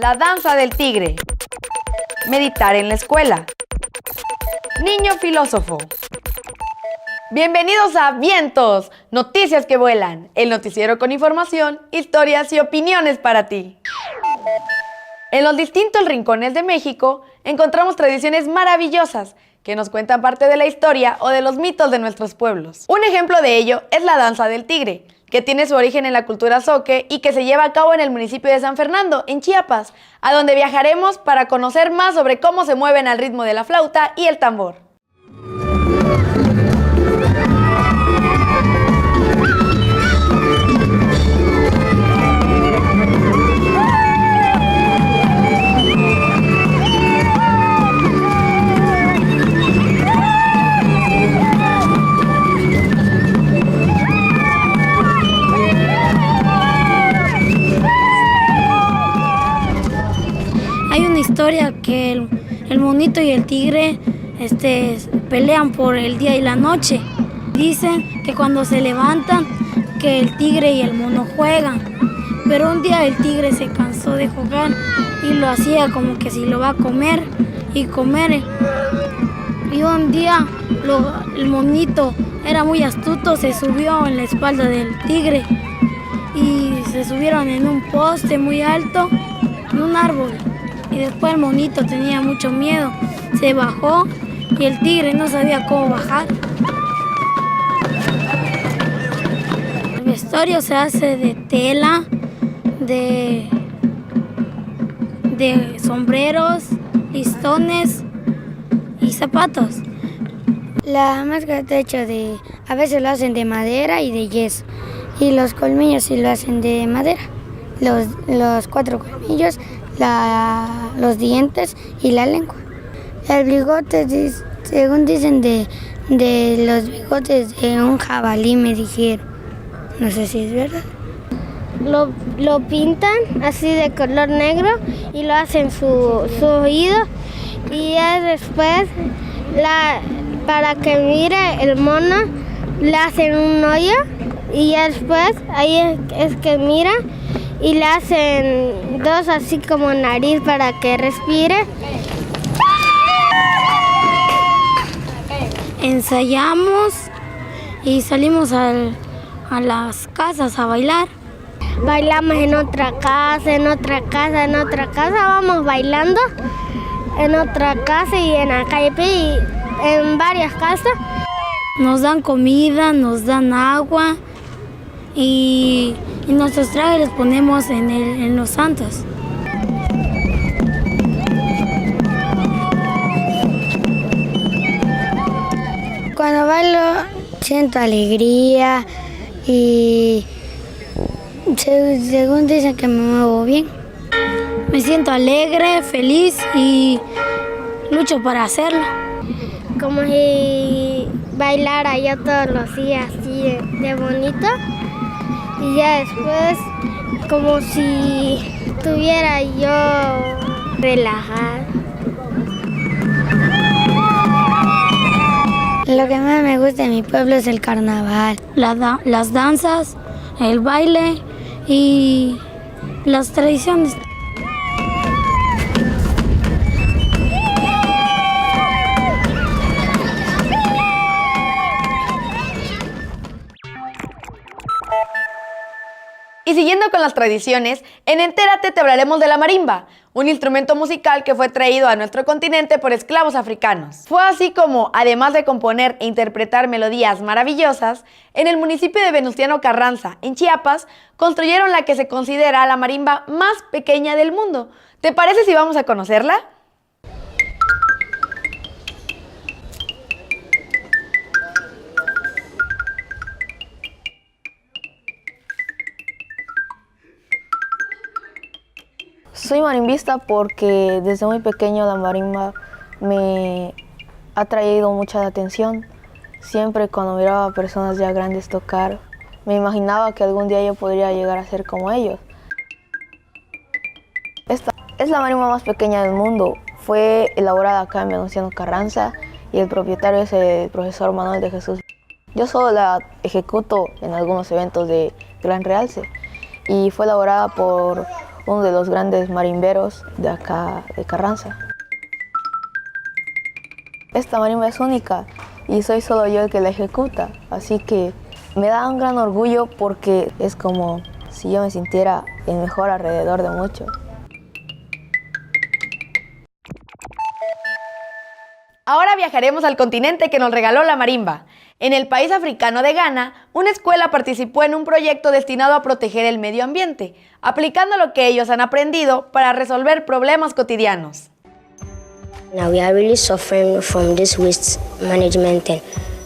La danza del tigre. Meditar en la escuela. Niño filósofo. Bienvenidos a Vientos, noticias que vuelan, el noticiero con información, historias y opiniones para ti. En los distintos rincones de México encontramos tradiciones maravillosas que nos cuentan parte de la historia o de los mitos de nuestros pueblos. Un ejemplo de ello es la danza del tigre, que tiene su origen en la cultura zoque y que se lleva a cabo en el municipio de San Fernando, en Chiapas, a donde viajaremos para conocer más sobre cómo se mueven al ritmo de la flauta y el tambor. Historia que el monito y el tigre pelean por el día y la noche. Dicen que cuando se levantan que el tigre y el mono juegan, pero un día el tigre se cansó de jugar y lo hacía como que si lo va a comer y comer. Y un día el monito era muy astuto, se subió en la espalda del tigre y se subieron en un poste muy alto, en un árbol. Y después el monito tenía mucho miedo, se bajó y el tigre no sabía cómo bajar. El vestuario se hace de tela, de sombreros, listones y zapatos. La máscara está hecha a veces lo hacen de madera y de yeso. Y los colmillos sí lo hacen de madera. Los 4 colmillos, los dientes y la lengua. El bigote, según dicen, de los bigotes de un jabalí, me dijeron. No sé si es verdad. Lo pintan así de color negro y lo hacen su oído. Y ya después, para que mire el mono, le hacen un hoyo. Y ya después, ahí es que mira. Y le hacen 2 así como nariz para que respire. Ensayamos y salimos a las casas a bailar. Bailamos en otra casa, en otra casa, en otra casa. Vamos bailando en otra casa y en la calle y en varias casas. Nos dan comida, nos dan agua y nuestros trajes los ponemos en los santos. Cuando bailo siento alegría y según dicen que me muevo bien. Me siento alegre, feliz y lucho para hacerlo. Como si bailara yo todos los días así de bonito. Y ya después, como si estuviera yo relajada. Lo que más me gusta de mi pueblo es el carnaval. Las danzas, el baile y las tradiciones. Y siguiendo con las tradiciones, en Entérate te hablaremos de la marimba, un instrumento musical que fue traído a nuestro continente por esclavos africanos. Fue así como, además de componer e interpretar melodías maravillosas, en el municipio de Venustiano Carranza, en Chiapas, construyeron la que se considera la marimba más pequeña del mundo. ¿Te parece si vamos a conocerla? Soy marimbista porque desde muy pequeño la marimba me ha traído mucha atención. Siempre cuando miraba a personas ya grandes tocar, me imaginaba que algún día yo podría llegar a ser como ellos. Esta es la marimba más pequeña del mundo. Fue elaborada acá en Venustiano Carranza y el propietario es el profesor Manuel de Jesús. Yo solo la ejecuto en algunos eventos de gran realce y fue elaborada por uno de los grandes marimberos de acá, de Carranza. Esta marimba es única y soy solo yo el que la ejecuta, así que me da un gran orgullo porque es como si yo me sintiera el mejor alrededor de muchos. Ahora viajaremos al continente que nos regaló la marimba. En el país africano de Ghana, una escuela participó en un proyecto destinado a proteger el medio ambiente, aplicando lo que ellos han aprendido para resolver problemas cotidianos. Now we are really suffering from this waste management thing.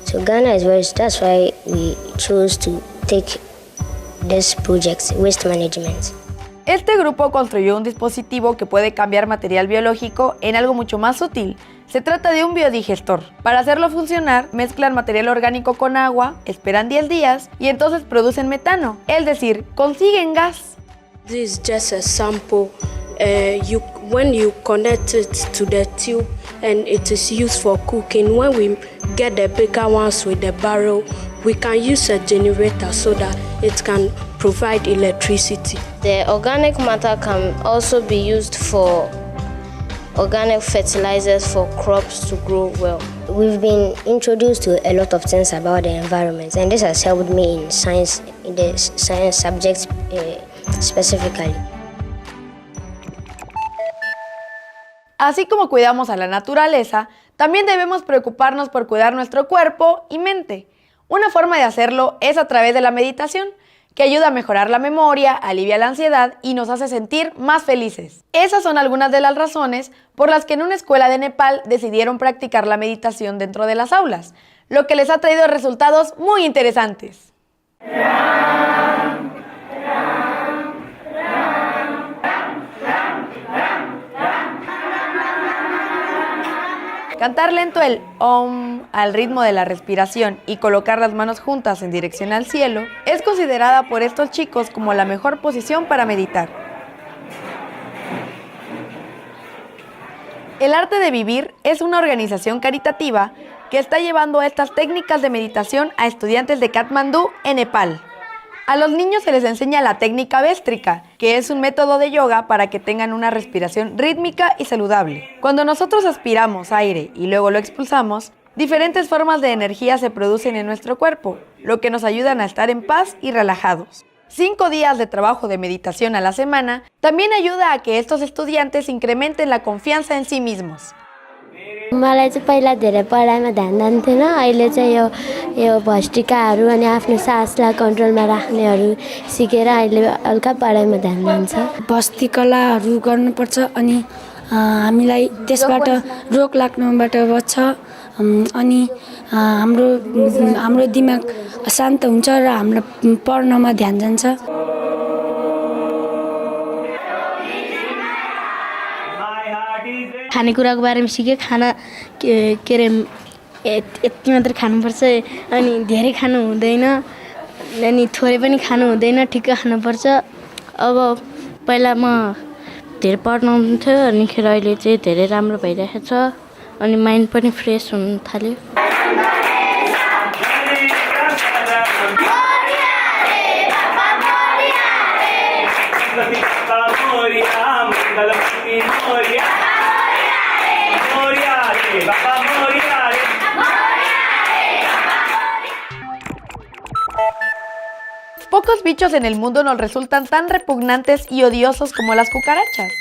So Ghana is that's why we chose to take this project, waste management. Este grupo construyó un dispositivo que puede cambiar material biológico en algo mucho más útil. Se trata de un biodigestor. Para hacerlo funcionar, mezclan material orgánico con agua, esperan 10 días y entonces producen metano, es decir, consiguen gas. This is just a sample. When you connect it to the tube and it is used for cooking, when we get the bigger ones with the barrel, we can use a generator so that it can provide electricity. The organic matter can also be used for organic fertilizers for crops to grow well. We've been introduced to a lot of things about the environment, and this has helped me in science, in the science subjects specifically. Así como cuidamos a la naturaleza, también debemos preocuparnos por cuidar nuestro cuerpo y mente. Una forma de hacerlo es a través de la meditación, que ayuda a mejorar la memoria, alivia la ansiedad y nos hace sentir más felices. Esas son algunas de las razones por las que en una escuela de Nepal decidieron practicar la meditación dentro de las aulas, lo que les ha traído resultados muy interesantes. Cantar lento el Om al ritmo de la respiración y colocar las manos juntas en dirección al cielo es considerada por estos chicos como la mejor posición para meditar. El Arte de Vivir es una organización caritativa que está llevando estas técnicas de meditación a estudiantes de Katmandú, en Nepal. A los niños se les enseña la técnica véstrica, que es un método de yoga para que tengan una respiración rítmica y saludable. Cuando nosotros aspiramos aire y luego lo expulsamos, diferentes formas de energía se producen en nuestro cuerpo, lo que nos ayudan a estar en paz y relajados. 5 días de trabajo de meditación a la semana también ayuda a que estos estudiantes incrementen la confianza en sí mismos. मलाई चाहिँ पहिला धेरै पढाइमा ध्यान जान्थेन अहिले चाहिँ यो भस्त्रिकाहरू अनि आफ्नो सासलाई कन्ट्रोलमा राख्नेहरू सिकेर अहिले हल्का पढाइमा ध्यान जान्छ बस्ती कलाहरू गर्नुपर्छ अनि हामीलाई त्यसबाट रोग लाग्नबाट बच्छ अनि हाम्रो दिमाग शान्त हुन्छ र हाम्रो पढ्नमा ध्यान जान्छ खानेकुराको बारेमा सिकेँ खाना के अरे यति मात्र खानुपर्छ अनि धेरै खानु हुँदैन अनि थोरै पनि खानु हुँदैन ठिक्क खानुपर्छ अब पहिला म धेरै पढ्नुहुन्थ्यो अनि अहिले चाहिँ धेरै राम्रो भइरहेको छ अनि माइन्ड पनि फ्रेस हुन थाल्यो Pocos bichos en el mundo nos resultan tan repugnantes y odiosos como las cucarachas.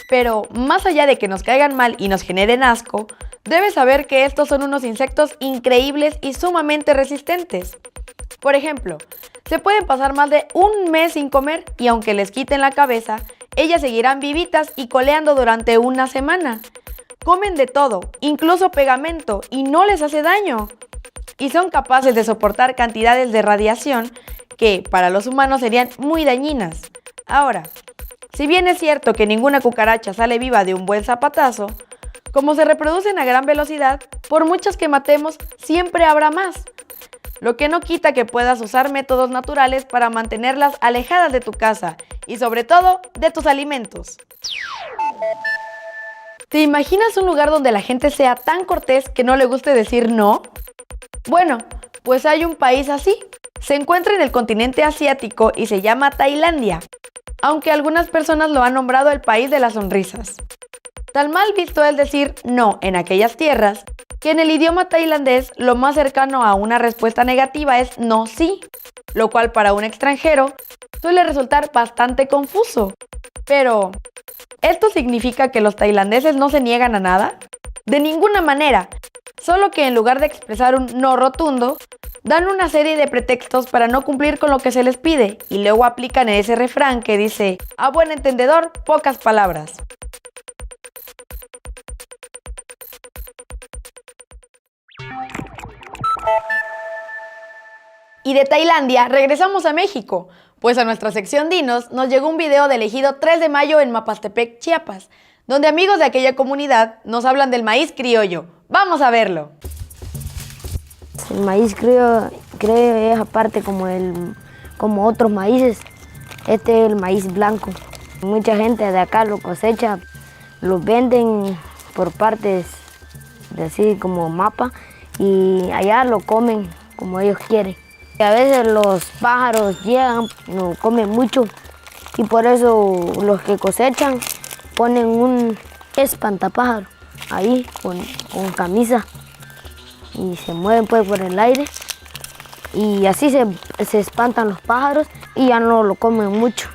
Pero, más allá de que nos caigan mal y nos generen asco, debes saber que estos son unos insectos increíbles y sumamente resistentes. Por ejemplo, se pueden pasar más de un mes sin comer y aunque les quiten la cabeza, ellas seguirán vivitas y coleando durante una semana. Comen de todo, incluso pegamento, y no les hace daño. Y son capaces de soportar cantidades de radiación que para los humanos serían muy dañinas. Ahora, si bien es cierto que ninguna cucaracha sale viva de un buen zapatazo, como se reproducen a gran velocidad, por muchas que matemos, siempre habrá más. Lo que no quita que puedas usar métodos naturales para mantenerlas alejadas de tu casa y sobre todo de tus alimentos. ¿Te imaginas un lugar donde la gente sea tan cortés que no le guste decir no? Bueno, pues hay un país así. Se encuentra en el continente asiático y se llama Tailandia. aunque algunas personas lo han nombrado el país de las sonrisas. Tan mal visto es decir no en aquellas tierras, que en el idioma tailandés lo más cercano a una respuesta negativa es no sí, lo cual para un extranjero suele resultar bastante confuso. Pero, ¿esto significa que los tailandeses no se niegan a nada? De ninguna manera, solo que en lugar de expresar un no rotundo, dan una serie de pretextos para no cumplir con lo que se les pide y luego aplican ese refrán que dice, a buen entendedor, pocas palabras. Y de Tailandia regresamos a México, pues a nuestra sección Dinos nos llegó un video del ejido 3 de Mayo en Mapastepec, Chiapas, donde amigos de aquella comunidad nos hablan del maíz criollo. ¡Vamos a verlo! El maíz criollo es aparte como otros maíces. Este es el maíz blanco. Mucha gente de acá lo cosecha, lo venden por partes de así como mapa y allá lo comen como ellos quieren. A veces los pájaros llegan, no comen mucho y por eso los que cosechan ponen un espantapájaro ahí con camisa y se mueven pues por el aire y así se espantan los pájaros y ya no lo comen mucho.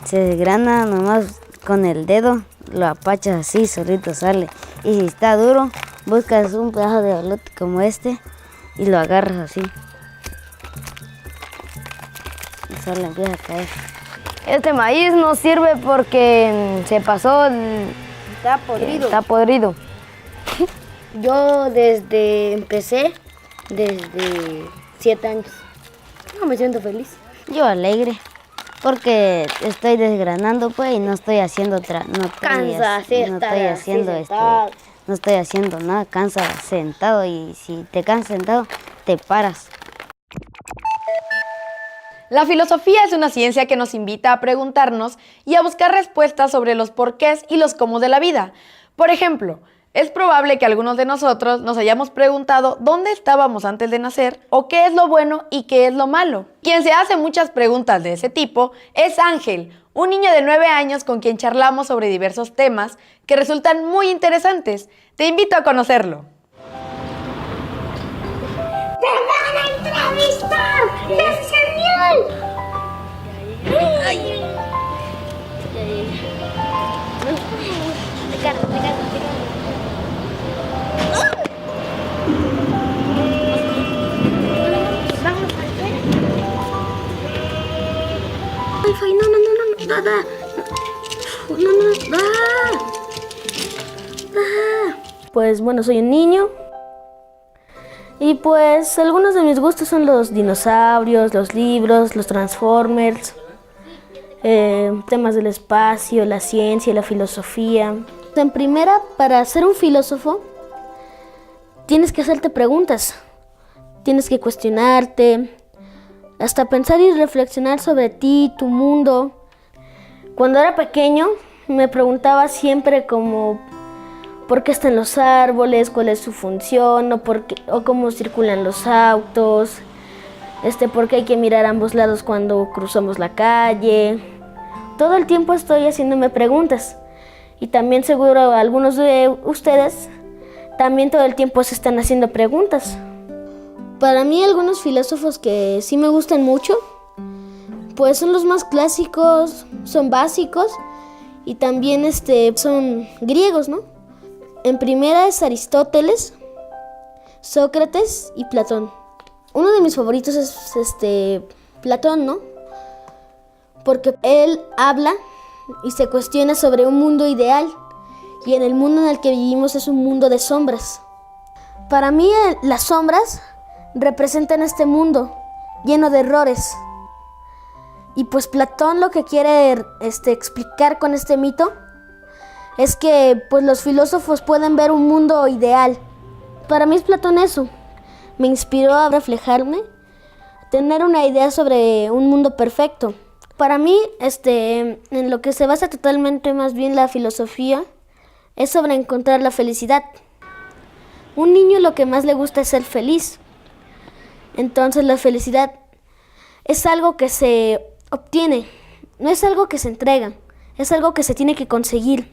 Se desgrana nomás con el dedo, lo apachas así, solito sale. Y si está duro, buscas un pedazo de elote como este y lo agarras así. Y solo empieza a caer. Este maíz no sirve porque se pasó, está podrido. Yo empecé desde 7 años. No me siento feliz. Yo alegre, porque estoy desgranando pues y no estoy haciendo no estoy haciendo nada, cansa sentado y si te cansas sentado, te paras. La filosofía es una ciencia que nos invita a preguntarnos y a buscar respuestas sobre los porqués y los cómo de la vida. Por ejemplo, es probable que algunos de nosotros nos hayamos preguntado dónde estábamos antes de nacer o qué es lo bueno y qué es lo malo. Quien se hace muchas preguntas de ese tipo es Ángel, un niño de 9 años con quien charlamos sobre diversos temas que resultan muy interesantes. Te invito a conocerlo. ¡Te van a entrevistar! ¡Es genial! Pues bueno, soy un niño y pues algunos de mis gustos son los dinosaurios, los libros, los Transformers, temas del espacio, la ciencia, la filosofía. En primera, para ser un filósofo, tienes que hacerte preguntas, tienes que cuestionarte, hasta pensar y reflexionar sobre ti, tu mundo. Cuando era pequeño, me preguntaba siempre como por qué están los árboles, cuál es su función, o cómo circulan los autos, por qué hay que mirar a ambos lados cuando cruzamos la calle. Todo el tiempo estoy haciéndome preguntas. Y también seguro algunos de ustedes también todo el tiempo se están haciendo preguntas. Para mí algunos filósofos que sí me gustan mucho, pues son los más clásicos, son básicos y también son griegos, ¿no? En primera es Aristóteles, Sócrates y Platón. Uno de mis favoritos es Platón, ¿no? Porque él habla y se cuestiona sobre un mundo ideal y en el mundo en el que vivimos es un mundo de sombras. Para mí las sombras representan este mundo lleno de errores. Y pues Platón lo que quiere explicar con este mito es que pues los filósofos pueden ver un mundo ideal. Para mí es Platón eso. Me inspiró a reflejarme, a tener una idea sobre un mundo perfecto. Para mí, en lo que se basa totalmente más bien la filosofía, es sobre encontrar la felicidad. Un niño lo que más le gusta es ser feliz. Entonces la felicidad es algo que se obtiene, no es algo que se entrega, es algo que se tiene que conseguir.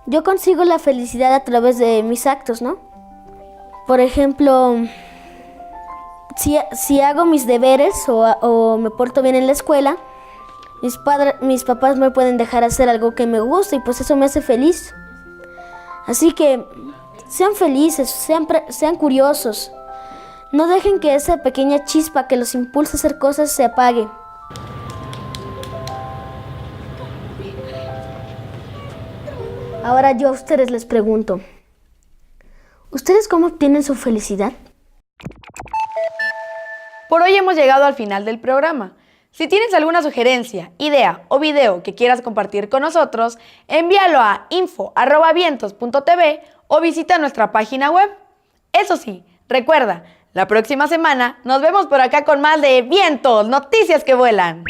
Yo consigo la felicidad a través de mis actos, ¿no? Por ejemplo, si hago mis deberes o me porto bien en la escuela, mis papás me pueden dejar hacer algo que me gusta y pues eso me hace feliz. Así que sean felices, sean curiosos. No dejen que esa pequeña chispa que los impulsa a hacer cosas se apague. Ahora yo a ustedes les pregunto, ¿ustedes cómo obtienen su felicidad? Por hoy hemos llegado al final del programa. Si tienes alguna sugerencia, idea o video que quieras compartir con nosotros, envíalo a info@vientos.tv o visita nuestra página web. Eso sí, recuerda, la próxima semana nos vemos por acá con más de Vientos, noticias que vuelan.